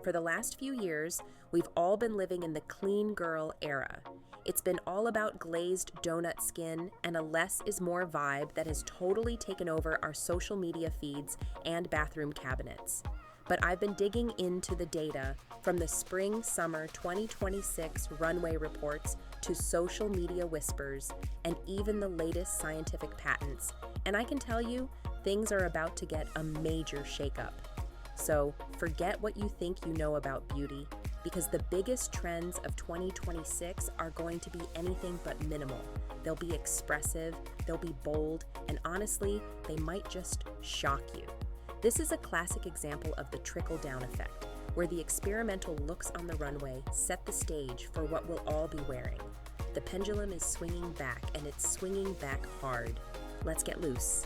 For the last few years, we've all been living in the clean girl era. It's been all about glazed donut skin and a less is more vibe that has totally taken over our social media feeds and bathroom cabinets. But I've been digging into the data from the spring-summer 2026 runway reports to social media whispers and even the latest scientific patents, and I can tell you, things are about to get a major shakeup. So forget what you think you know about beauty, because the biggest trends of 2026 are going to be anything but minimal. They'll be expressive, they'll be bold, and honestly, they might just shock you. This is a classic example of the trickle-down effect, where the experimental looks on the runway set the stage for what we'll all be wearing. The pendulum is swinging back, and it's swinging back hard. Let's get loose.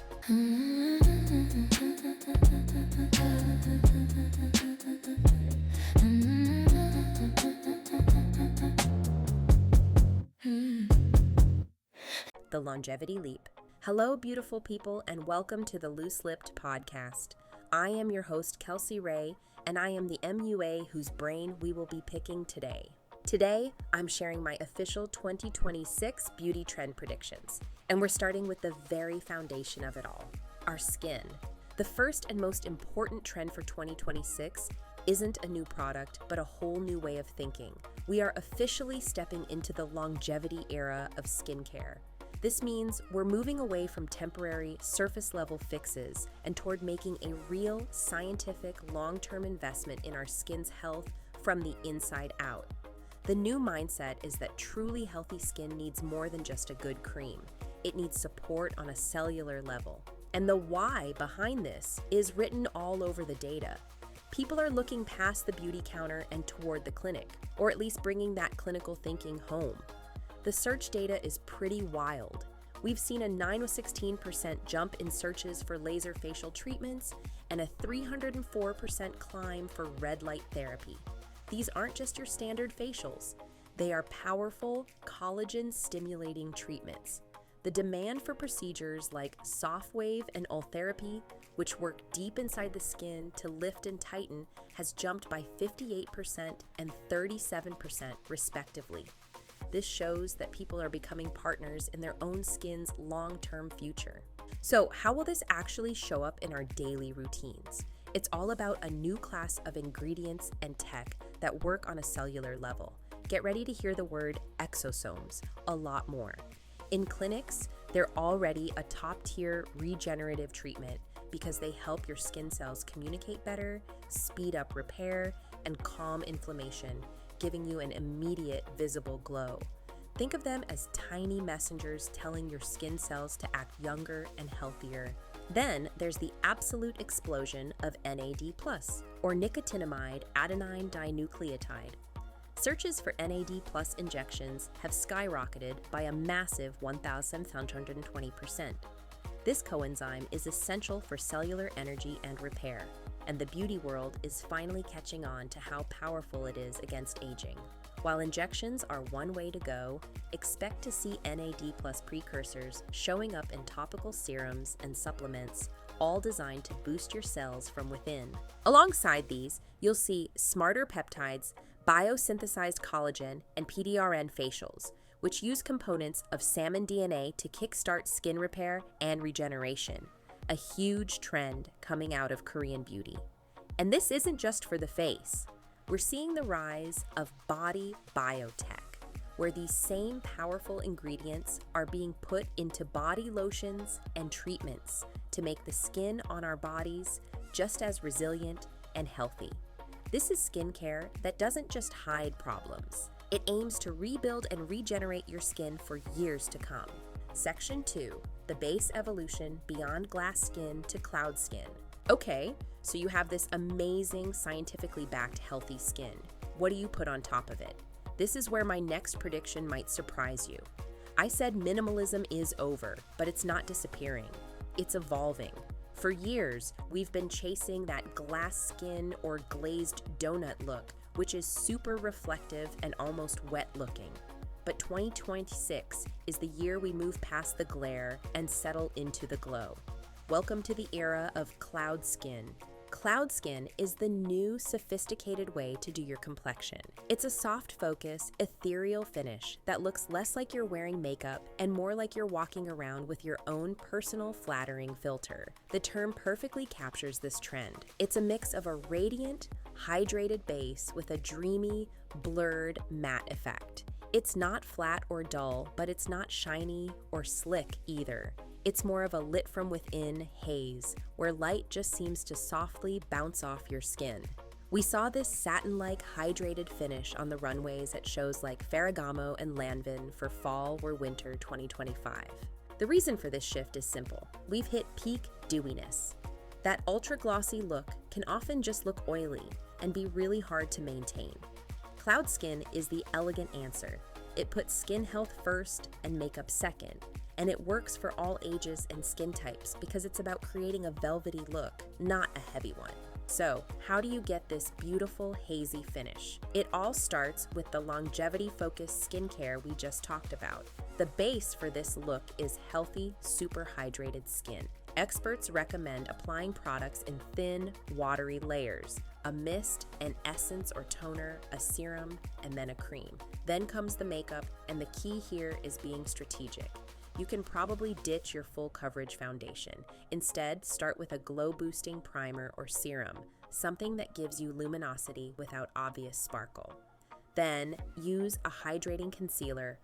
The Longevity Leap. Hello, beautiful people, and welcome to the Loose Lipped podcast. I am your host, Kelsey Ray, and I am the MUA whose brain we will be picking today. Today, I'm sharing my official 2026 beauty trend predictions, and we're starting with the very foundation of it all, our skin. The first and most important trend for 2026 isn't a new product, but a whole new way of thinking. We are officially stepping into the longevity era of skincare. This means we're moving away from temporary, surface-level fixes and toward making a real, scientific, long-term investment in our skin's health from the inside out. The new mindset is that truly healthy skin needs more than just a good cream. It needs support on a cellular level. And the why behind this is written all over the data. People are looking past the beauty counter and toward the clinic, or at least bringing that clinical thinking home. The search data is pretty wild. We've seen a 916% jump in searches for laser facial treatments and a 304% climb for red light therapy. These aren't just your standard facials. They are powerful, collagen-stimulating treatments. The demand for procedures like soft wave and Ultherapy, which work deep inside the skin to lift and tighten, has jumped by 58% and 37% respectively. This shows that people are becoming partners in their own skin's long-term future. So how will this actually show up in our daily routines? It's all about a new class of ingredients and tech that work on a cellular level. Get ready to hear the word exosomes a lot more. In clinics, they're already a top-tier regenerative treatment because they help your skin cells communicate better, speed up repair, and calm inflammation, giving you an immediate visible glow. Think of them as tiny messengers telling your skin cells to act younger and healthier. Then there's the absolute explosion of NAD+, or nicotinamide adenine dinucleotide. Searches for NAD+ injections have skyrocketed by a massive 1,720%. This coenzyme is essential for cellular energy and repair, and the beauty world is finally catching on to how powerful it is against aging. While injections are one way to go, expect to see NAD+ precursors showing up in topical serums and supplements, all designed to boost your cells from within. Alongside these, you'll see smarter peptides, biosynthesized collagen, and PDRN facials, which use components of salmon DNA to kickstart skin repair and regeneration. A huge trend coming out of Korean beauty. And this isn't just for the face. We're seeing the rise of body biotech, where these same powerful ingredients are being put into body lotions and treatments to make the skin on our bodies just as resilient and healthy. This is skincare that doesn't just hide problems. It aims to rebuild and regenerate your skin for years to come. Section 2, the base evolution beyond glass skin to cloud skin. Okay, so you have this amazing scientifically backed healthy skin. What do you put on top of it? This is where my next prediction might surprise you. I said minimalism is over, but it's not disappearing. It's evolving. For years, we've been chasing that glass skin or glazed donut look, which is super reflective and almost wet looking. But 2026 is the year we move past the glare and settle into the glow. Welcome to the era of cloud skin. Cloud Skin is the new sophisticated way to do your complexion. It's a soft focus, ethereal finish that looks less like you're wearing makeup and more like you're walking around with your own personal flattering filter. The term perfectly captures this trend. It's a mix of a radiant, hydrated base with a dreamy, blurred matte effect. It's not flat or dull, but it's not shiny or slick either. It's more of a lit from within haze, where light just seems to softly bounce off your skin. We saw this satin-like hydrated finish on the runways at shows like Ferragamo and Lanvin for fall or winter 2025. The reason for this shift is simple. We've hit peak dewiness. That ultra-glossy look can often just look oily and be really hard to maintain. Cloud Skin is the elegant answer. It puts skin health first and makeup second, and it works for all ages and skin types because it's about creating a velvety look, not a heavy one. So, how do you get this beautiful hazy finish? It all starts with the longevity-focused skincare we just talked about. The base for this look is healthy, super hydrated skin. Experts recommend applying products in thin, watery layers: a mist, an essence or toner, a serum, and then a cream. Then comes the makeup, and the key here is being strategic. You can probably ditch your full coverage foundation. Instead, start with a glow-boosting primer or serum, something that gives you luminosity without obvious sparkle. Then, use a hydrating concealer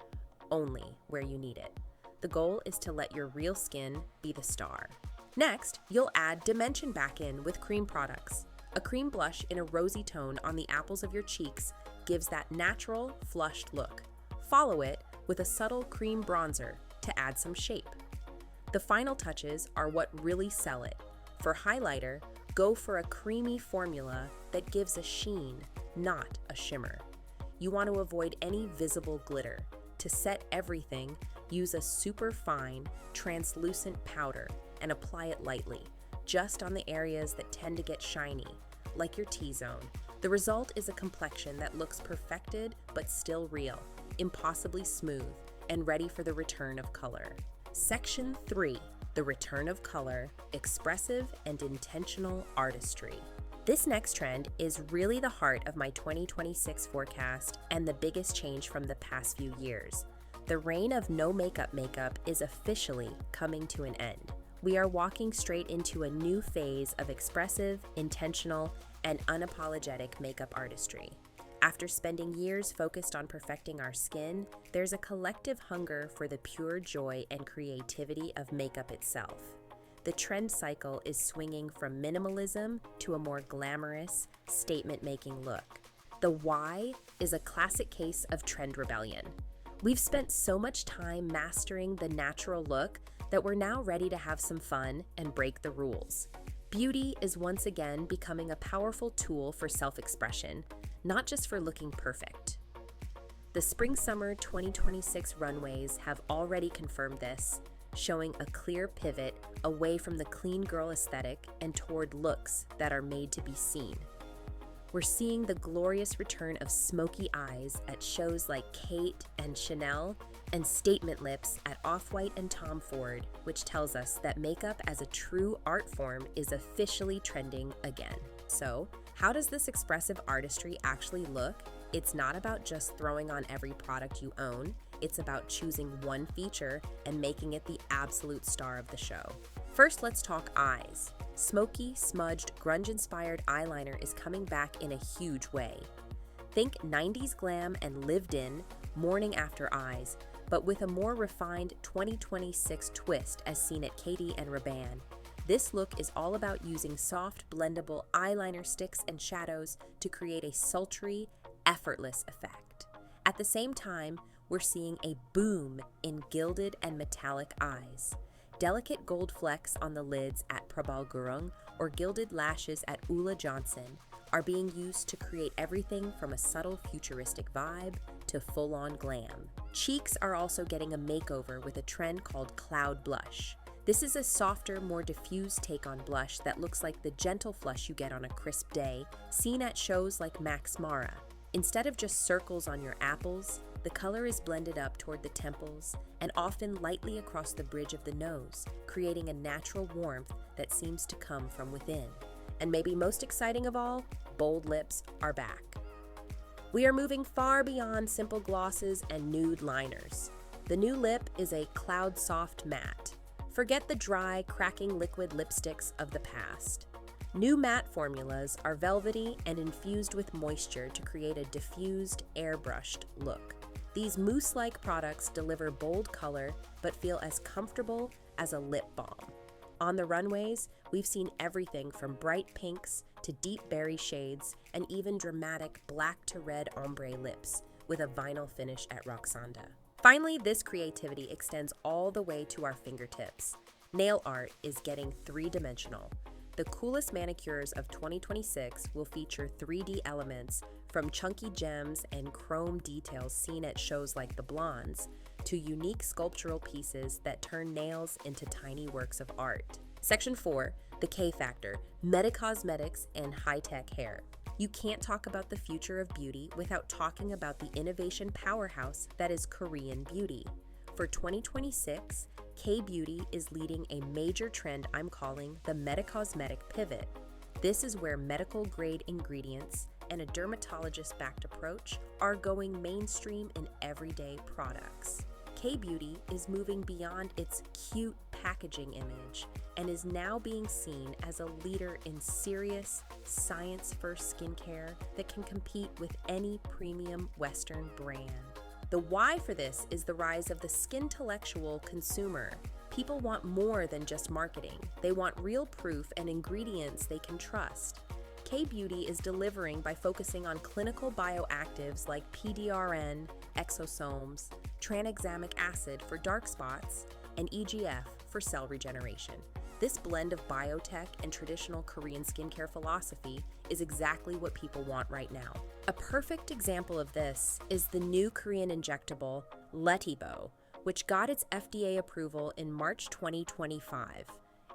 only where you need it. The goal is to let your real skin be the star. Next, you'll add dimension back in with cream products. A cream blush in a rosy tone on the apples of your cheeks gives that natural, flushed look. Follow it with a subtle cream bronzer to add some shape. The final touches are what really sell it. For highlighter, go for a creamy formula that gives a sheen, not a shimmer. You want to avoid any visible glitter. To set everything, use a super fine, translucent powder and apply it lightly, just on the areas that tend to get shiny, like your T-zone. The result is a complexion that looks perfected but still real, impossibly smooth, and ready for the return of color. Section 3, the return of color, expressive and intentional artistry. This next trend is really the heart of my 2026 forecast and the biggest change from the past few years. The reign of no makeup is officially coming to an end. We are walking straight into a new phase of expressive, intentional, and unapologetic makeup artistry. After spending years focused on perfecting our skin, there's a collective hunger for the pure joy and creativity of makeup itself. The trend cycle is swinging from minimalism to a more glamorous, statement-making look. The why is a classic case of trend rebellion. We've spent so much time mastering the natural look that we're now ready to have some fun and break the rules. Beauty is once again becoming a powerful tool for self-expression, not just for looking perfect. The Spring-Summer 2026 runways have already confirmed this, showing a clear pivot away from the clean girl aesthetic and toward looks that are made to be seen. We're seeing the glorious return of smoky eyes at shows like Kate and Chanel, and statement lips at Off-White and Tom Ford, which tells us that makeup as a true art form is officially trending again. So, how does this expressive artistry actually look? It's not about just throwing on every product you own. It's about choosing one feature and making it the absolute star of the show. First, let's talk eyes. Smoky, smudged, grunge-inspired eyeliner is coming back in a huge way. Think 90s glam and lived-in, morning after eyes, but with a more refined 2026 twist as seen at Katie and Rabanne. This look is all about using soft, blendable eyeliner sticks and shadows to create a sultry, effortless effect. At the same time, we're seeing a boom in gilded and metallic eyes. Delicate gold flecks on the lids at Prabal Gurung or gilded lashes at Ula Johnson are being used to create everything from a subtle futuristic vibe to full-on glam. Cheeks are also getting a makeover with a trend called cloud blush. This is a softer, more diffused take on blush that looks like the gentle flush you get on a crisp day, seen at shows like Max Mara. Instead of just circles on your apples, the color is blended up toward the temples and often lightly across the bridge of the nose, creating a natural warmth that seems to come from within. And maybe most exciting of all, bold lips are back. We are moving far beyond simple glosses and nude liners. The new lip is a cloud soft matte. Forget the dry, cracking liquid lipsticks of the past. New matte formulas are velvety and infused with moisture to create a diffused, airbrushed look. These mousse-like products deliver bold color but feel as comfortable as a lip balm. On the runways, we've seen everything from bright pinks to deep berry shades and even dramatic black to red ombre lips with a vinyl finish at Roxanda. Finally, this creativity extends all the way to our fingertips. Nail art is getting three-dimensional. The coolest manicures of 2026 will feature 3D elements from chunky gems and chrome details seen at shows like the Blondes to unique sculptural pieces that turn nails into tiny works of art. Section 4, the K Factor, meta-cosmetics and high-tech hair. You can't talk about the future of beauty without talking about the innovation powerhouse that is Korean beauty. For 2026, K-beauty is leading a major trend I'm calling the meta-cosmetic pivot. This is where medical-grade ingredients and a dermatologist-backed approach are going mainstream in everyday products. K-beauty is moving beyond its cute packaging image and is now being seen as a leader in serious, science-first skincare that can compete with any premium Western brand. The why for this is the rise of the skintellectual consumer. People want more than just marketing. They want real proof and ingredients they can trust. K-beauty is delivering by focusing on clinical bioactives like PDRN, exosomes, tranexamic acid for dark spots, and EGF for cell regeneration. This blend of biotech and traditional Korean skincare philosophy is exactly what people want right now. A perfect example of this is the new Korean injectable, Letibo, which got its FDA approval in March 2025.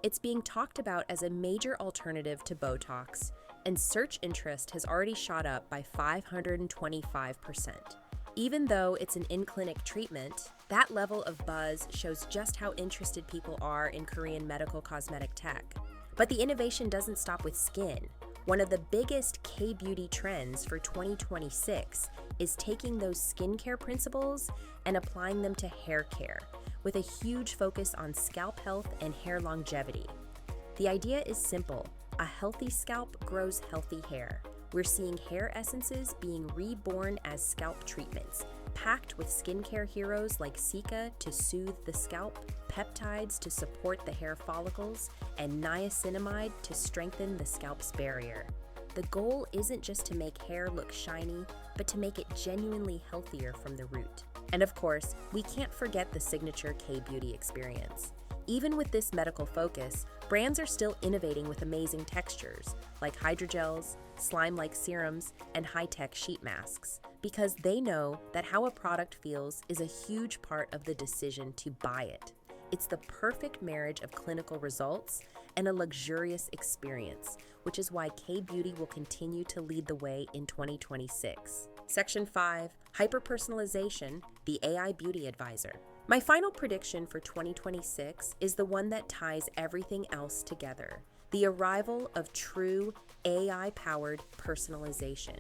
It's being talked about as a major alternative to Botox, and search interest has already shot up by 525%. Even though it's an in-clinic treatment, that level of buzz shows just how interested people are in Korean medical cosmetic tech. But the innovation doesn't stop with skin. One of the biggest K-beauty trends for 2026 is taking those skincare principles and applying them to hair care, with a huge focus on scalp health and hair longevity. The idea is simple. A healthy scalp grows healthy hair. We're seeing hair essences being reborn as scalp treatments, packed with skincare heroes like Cica to soothe the scalp, peptides to support the hair follicles, and niacinamide to strengthen the scalp's barrier. The goal isn't just to make hair look shiny, but to make it genuinely healthier from the root. And of course, we can't forget the signature K-beauty experience. Even with this medical focus, brands are still innovating with amazing textures, like hydrogels, slime-like serums, and high-tech sheet masks, because they know that how a product feels is a huge part of the decision to buy it. It's the perfect marriage of clinical results and a luxurious experience, which is why K-beauty will continue to lead the way in 2026. Section 5, Hyper-personalization, the AI Beauty Advisor. My final prediction for 2026 is the one that ties everything else together: the arrival of true AI-powered personalization.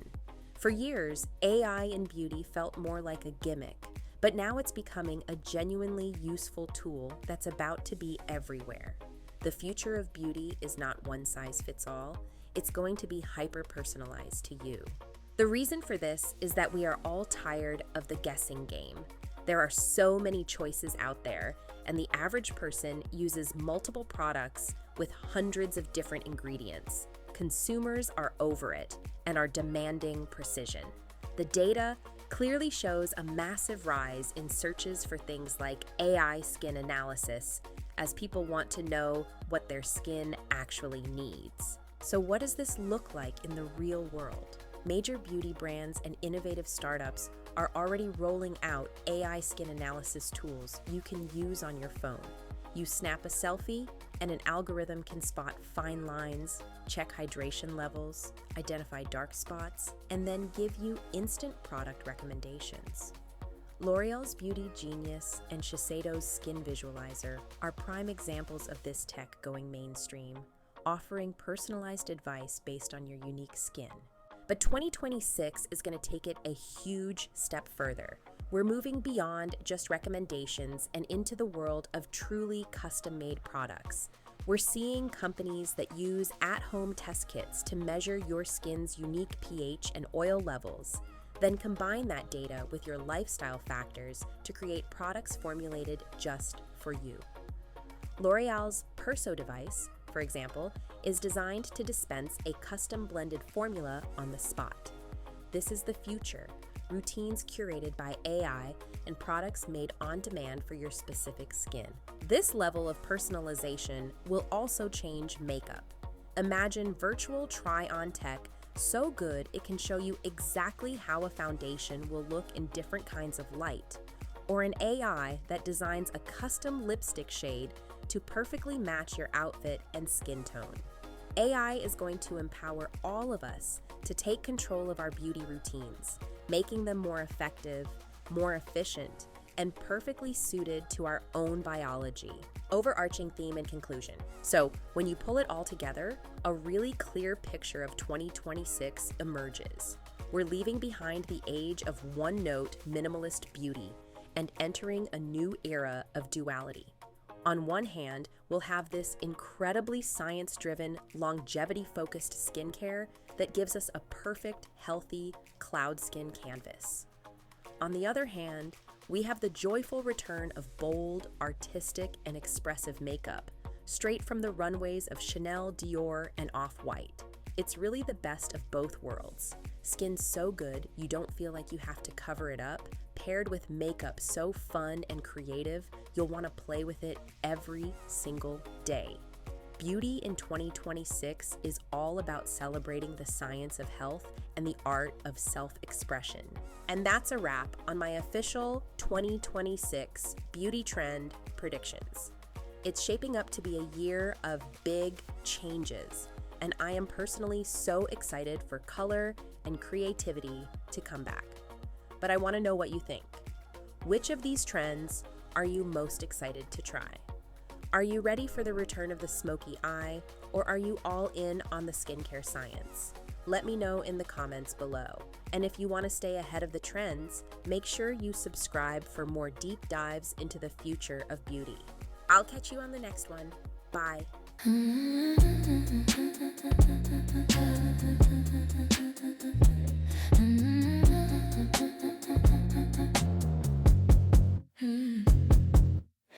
For years, AI in beauty felt more like a gimmick, but now it's becoming a genuinely useful tool that's about to be everywhere. The future of beauty is not one size fits all. It's going to be hyper-personalized to you. The reason for this is that we are all tired of the guessing game. There are so many choices out there, and the average person uses multiple products with hundreds of different ingredients. Consumers are over it and are demanding precision. The data clearly shows a massive rise in searches for things like AI skin analysis, as people want to know what their skin actually needs. So what does this look like in the real world? Major beauty brands and innovative startups are already rolling out AI skin analysis tools you can use on your phone. You snap a selfie, and an algorithm can spot fine lines, check hydration levels, identify dark spots, and then give you instant product recommendations. L'Oreal's Beauty Genius and Shiseido's Skin Visualizer are prime examples of this tech going mainstream. offering personalized advice based on your unique skin. But 2026 is going to take it a huge step further. We're moving beyond just recommendations and into the world of truly custom-made products. We're seeing companies that use at-home test kits to measure your skin's unique pH and oil levels, then combine that data with your lifestyle factors to create products formulated just for you. L'Oreal's Perso device, for example, is designed to dispense a custom blended formula on the spot. This is the future, routines curated by AI and products made on demand for your specific skin. This level of personalization will also change makeup. Imagine virtual try-on tech so good it can show you exactly how a foundation will look in different kinds of light, or an AI that designs a custom lipstick shade to perfectly match your outfit and skin tone. AI is going to empower all of us to take control of our beauty routines, making them more effective, more efficient, and perfectly suited to our own biology. Overarching theme and conclusion. So, when you pull it all together, a really clear picture of 2026 emerges. We're leaving behind the age of one-note minimalist beauty and entering a new era of duality. On one hand, we'll have this incredibly science-driven, longevity-focused skincare that gives us a perfect, healthy, cloud skin canvas. On the other hand, we have the joyful return of bold, artistic, and expressive makeup, straight from the runways of Chanel, Dior, and Off-White. It's really the best of both worlds. Skin so good you don't feel like you have to cover it up, paired with makeup so fun and creative you'll want to play with it every single day. Beauty in 2026 is all about celebrating the science of health and the art of self-expression. And that's a wrap on my official 2026 beauty trend predictions. It's shaping up to be a year of big changes, and I am personally so excited for color and creativity to come back. But I want to know what you think. Which of these trends are you most excited to try? Are you ready for the return of the smoky eye, or are you all in on the skincare science? Let me know in the comments below. And if you want to stay ahead of the trends, make sure you subscribe for more deep dives into the future of beauty. I'll catch you on the next one. Bye.